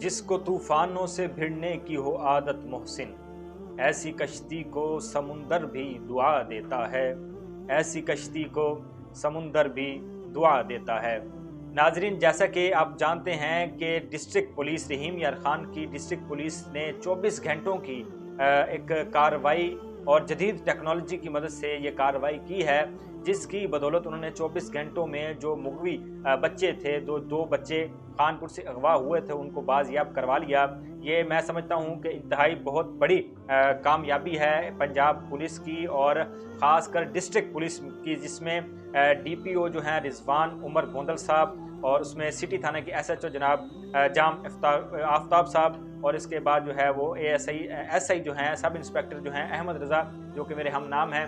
جس کو طوفانوں سے بھڑنے کی ہو عادت محسن، ایسی کشتی کو سمندر بھی دعا دیتا ہے، ایسی کشتی کو سمندر بھی دعا دیتا ہے۔ ناظرین، جیسا کہ آپ جانتے ہیں کہ ڈسٹرکٹ پولیس رحیم یار خان کی ڈسٹرکٹ پولیس نے 24 گھنٹوں کی ایک کارروائی اور جدید ٹیکنالوجی کی مدد سے یہ کارروائی کی ہے، جس کی بدولت انہوں نے 24 گھنٹوں میں جو مغوی بچے تھے، دو بچے خانپور سے اغوا ہوئے تھے، ان کو بازیاب کروا لیا۔ یہ میں سمجھتا ہوں کہ انتہائی بہت بڑی کامیابی ہے پنجاب پولیس کی، اور خاص کر ڈسٹرکٹ پولیس کی، جس میں ڈی پی او جو ہیں رضوان عمر گوندل صاحب، اور اس میں سٹی تھانہ کے ایس ایچ او جناب جام آفتاب صاحب، اور اس کے بعد جو ہے وہ ایس آئی جو ہیں سب انسپیکٹر جو ہیں احمد رضا، جو کہ میرے ہم نام ہیں،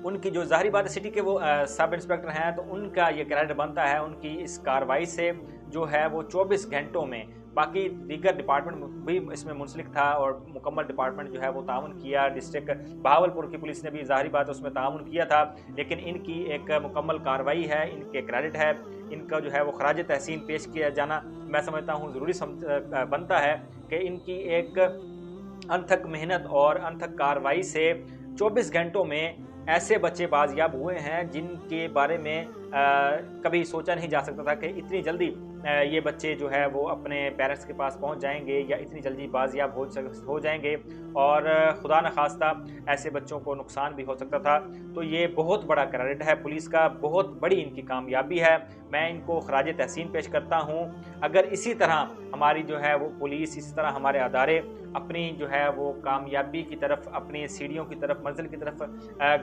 ان کی جو ظاہری بات ہے سٹی کے وہ سب انسپیکٹر ہیں، تو ان کا یہ کریڈٹ بنتا ہے ان کی اس کارروائی سے، جو ہے وہ 24 گھنٹوں میں۔ باقی دیگر ڈپارٹمنٹ بھی اس میں منسلک تھا، اور مکمل ڈپارٹمنٹ جو ہے وہ تعاون کیا، ڈسٹرکٹ بہاولپور کی پولیس نے بھی ظاہری بات اس میں تعاون کیا تھا، لیکن ان کی ایک مکمل کارروائی ہے، ان کے کریڈٹ ہے، ان کا جو ہے وہ خراج تحسین پیش کیا جانا میں سمجھتا ہوں ضروری بنتا ہے، کہ ان کی ایک انتھک محنت اور انتھک کارروائی سے 24 گھنٹوں میں ایسے بچے بازیاب ہوئے ہیں جن کے بارے میں کبھی سوچا نہیں جا سکتا تھا کہ اتنی جلدی یہ بچے جو ہے وہ اپنے پیرنٹس کے پاس پہنچ جائیں گے، یا اتنی جلدی بازیاب ہو جائیں گے، اور خدا نخواستہ ایسے بچوں کو نقصان بھی ہو سکتا تھا۔ تو یہ بہت بڑا کریڈٹ ہے پولیس کا، بہت بڑی ان کی کامیابی ہے، میں ان کو خراج تحسین پیش کرتا ہوں۔ اگر اسی طرح ہماری جو ہے وہ پولیس، اسی طرح ہمارے ادارے اپنی جو ہے وہ کامیابی کی طرف، اپنی سیڑھیوں کی طرف، منزل کی طرف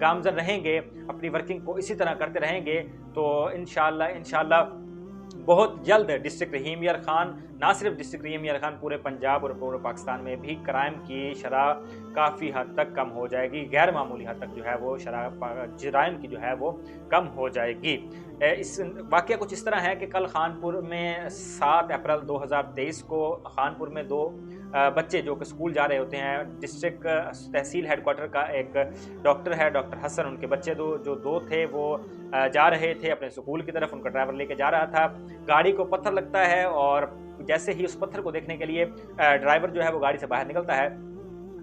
گامزن رہیں گے، اپنی ورکنگ کو اسی طرح کرتے رہیں گے، تو انشاءاللہ بہت جلد ڈسٹرکٹ رحیم یار خان، نہ صرف ڈسٹرکٹ رحیم یار خان، پورے پنجاب اور پورے پاکستان میں بھی کرائم کی شرح کافی حد تک کم ہو جائے گی، غیر معمولی حد تک جو ہے وہ شرح جرائم کی جو ہے وہ کم ہو جائے گی۔ اس واقعہ کچھ اس طرح ہے کہ کل خانپور میں 7 اپریل 2023 کو خانپور میں 2 بچے جو کہ اسکول جا رہے ہوتے ہیں، ڈسٹرکٹ تحصیل ہیڈ کوارٹر کا ایک ڈاکٹر ہے، ڈاکٹر حسن، ان کے بچے دو تھے، وہ جا رہے تھے اپنے اسکول کی طرف، ان کا ڈرائیور لے کے جا رہا تھا، گاڑی کو پتھر لگتا ہے، اور جیسے ہی اس پتھر کو دیکھنے کے لیے ڈرائیور جو ہے وہ گاڑی سے باہر نکلتا ہے،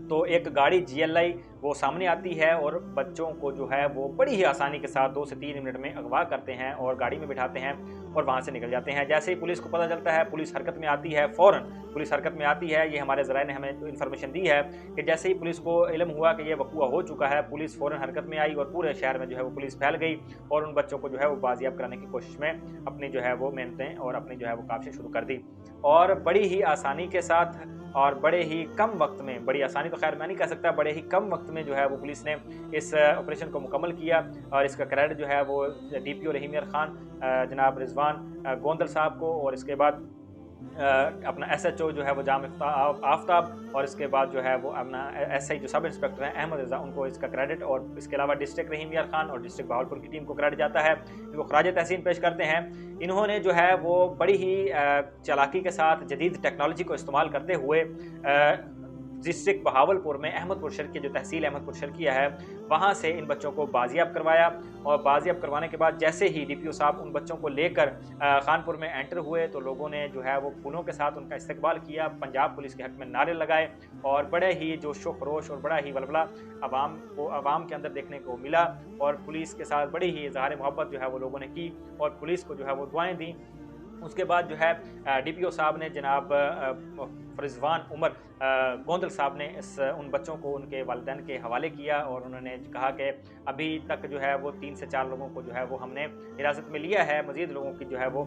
تو ایک گاڑی GLI وہ سامنے آتی ہے، اور بچوں کو جو ہے وہ بڑی ہی آسانی کے ساتھ 2 سے 3 منٹ میں اغوا کرتے ہیں اور گاڑی میں بٹھاتے ہیں اور وہاں سے نکل جاتے ہیں۔ جیسے ہی پولیس کو پتہ چلتا ہے، پولیس حرکت میں آتی ہے، فوراً پولیس حرکت میں آتی ہے، یہ ہمارے ذرائع نے ہمیں انفارمیشن دی ہے کہ جیسے ہی پولیس کو علم ہوا کہ یہ وقوع ہو چکا ہے، پولیس فوراً حرکت میں آئی، اور پورے شہر میں جو ہے وہ پولیس پھیل گئی، اور ان بچوں کو جو ہے وہ بازیاب کرانے کی کوشش میں اپنی جو ہے وہ محنتیں اور اپنی جو ہے وہ کاوشیں شروع کر دی، اور بڑی ہی آسانی کے ساتھ اور بڑے ہی کم وقت میں، بڑی آسانی تو خیر میں نہیں کہہ سکتا، بڑے ہی کم وقت میں جو ہے وہ پولیس نے اس آپریشن کو مکمل کیا، اور اس کا کریڈٹ جو ہے وہ ڈی پی او رحیم یار خان جناب رضوان گوندل صاحب کو، اور اس کے بعد اپنا ایس ایچ او جو ہے وہ جام آفتاب، اور اس کے بعد جو ہے وہ اپنا ایس آئی جو سب انسپیکٹر ہیں احمد رضا، ان کو اس کا کریڈٹ، اور اس کے علاوہ ڈسٹرکٹ رحیم یار خان اور ڈسٹرکٹ بہاولپور کی ٹیم کو کریڈٹ جاتا ہے، وہ خراج تحسین پیش کرتے ہیں۔ انہوں نے جو ہے وہ بڑی ہی چالاکی کے ساتھ جدید ٹیکنالوجی کو استعمال کرتے ہوئے ڈسٹرکٹ بہاولپور میں احمد پور شرقیہ، جو تحصیل احمد پور شرقیہ ہے، وہاں سے ان بچوں کو بازیاب کروایا، اور بازیاب کروانے کے بعد جیسے ہی ڈی پی او صاحب ان بچوں کو لے کر خانپور میں انٹر ہوئے، تو لوگوں نے جو ہے وہ پھولوں کے ساتھ ان کا استقبال کیا، پنجاب پولیس کے حق میں نعرے لگائے، اور بڑے ہی جوش و خروش اور بڑا ہی ولولہ عوام کے اندر دیکھنے کو ملا، اور پولیس کے ساتھ بڑی ہی اظہار محبت جو ہے وہ لوگوں نے کی، اور پولیس کو جو ہے وہ دعائیں دیں۔ اس کے بعد جو ہے ڈی پی او صاحب نے، جناب رضوان عمر گوندل صاحب نے ان بچوں کو ان کے والدین کے حوالے کیا، اور انہوں نے کہا کہ ابھی تک جو ہے وہ 3 سے 4 لوگوں کو جو ہے وہ ہم نے حراست میں لیا ہے، مزید لوگوں کی جو ہے وہ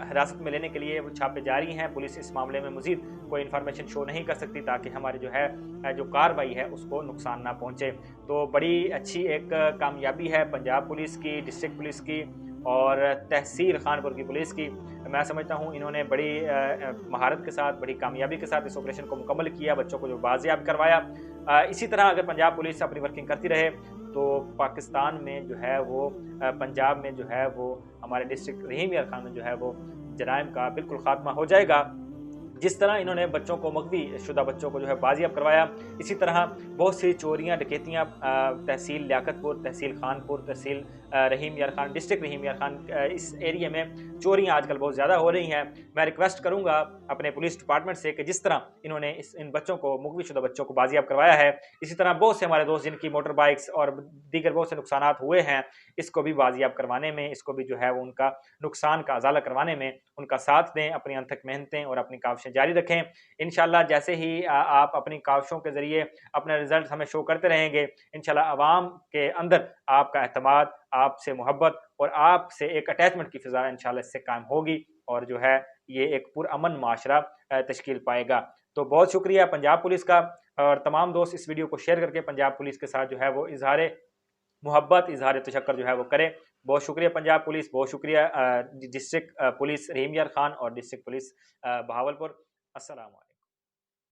حراست میں لینے کے لیے وہ چھاپے جاری ہیں، پولیس اس معاملے میں مزید کوئی انفارمیشن شو نہیں کر سکتی تاکہ ہماری جو ہے جو کارروائی ہے اس کو نقصان نہ پہنچے۔ تو بڑی اچھی ایک کامیابی ہے پنجاب پولیس کی، ڈسٹرکٹ پولیس کی، اور تحصیل خانپور کی پولیس کی۔ میں سمجھتا ہوں انہوں نے بڑی مہارت کے ساتھ، بڑی کامیابی کے ساتھ اس آپریشن کو مکمل کیا، بچوں کو جو بازیاب کروایا۔ اسی طرح اگر پنجاب پولیس اپنی ورکنگ کرتی رہے تو پاکستان میں جو ہے وہ، پنجاب میں جو ہے وہ، ہمارے ڈسٹرکٹ رحیم یار خان میں جو ہے وہ جرائم کا بالکل خاتمہ ہو جائے گا۔ جس طرح انہوں نے بچوں کو، مغوی شدہ بچوں کو جو ہے بازیاب کروایا، اسی طرح بہت سی چوریاں، ڈکیتیاں تحصیل لیاقت پور، تحصیل خانپور، تحصیل رحیم یار خان ڈسٹرکٹ رحیم یار خان اس ایریے میں چوریاں آج کل بہت زیادہ ہو رہی ہیں. میں ریکویسٹ کروں گا اپنے پولیس ڈپارٹمنٹ سے کہ جس طرح انہوں نے ان بچوں کو مغوی شدہ بچوں کو بازیاب کروایا ہے, اسی طرح بہت سے ہمارے دوست جن کی موٹر بائکس اور دیگر بہت سے نقصانات ہوئے ہیں, اس کو بھی بازیاب کروانے میں, اس کو بھی جو ہے وہ ان کا نقصان کا ازالہ کروانے میں ان کا ساتھ دیں, اپنی انتھک محنتیں اور اپنی کاوشیں جاری رکھیں. انشاءاللہ جیسے ہی آپ اپنی کاوشوں کے ذریعے اپنے رزلٹ ہمیں شو کرتے رہیں گے, انشاءاللہ عوام کے اندر آپ کا اعتماد, آپ سے محبت اور آپ سے ایک اٹیچمنٹ کی فضا انشاءاللہ اس سے قائم ہوگی, اور جو ہے یہ ایک پرامن معاشرہ تشکیل پائے گا. تو بہت شکریہ پنجاب پولیس کا, اور تمام دوست اس ویڈیو کو شیئر کر کے پنجاب پولیس کے ساتھ جو ہے وہ اظہار محبت, اظہار تشکر جو ہے وہ کریں. بہت شکریہ پنجاب پولیس, بہت شکریہ ڈسٹرکٹ پولیس رحیم یار خان اور ڈسٹرکٹ پولیس بہاولپور. السلام علیکم.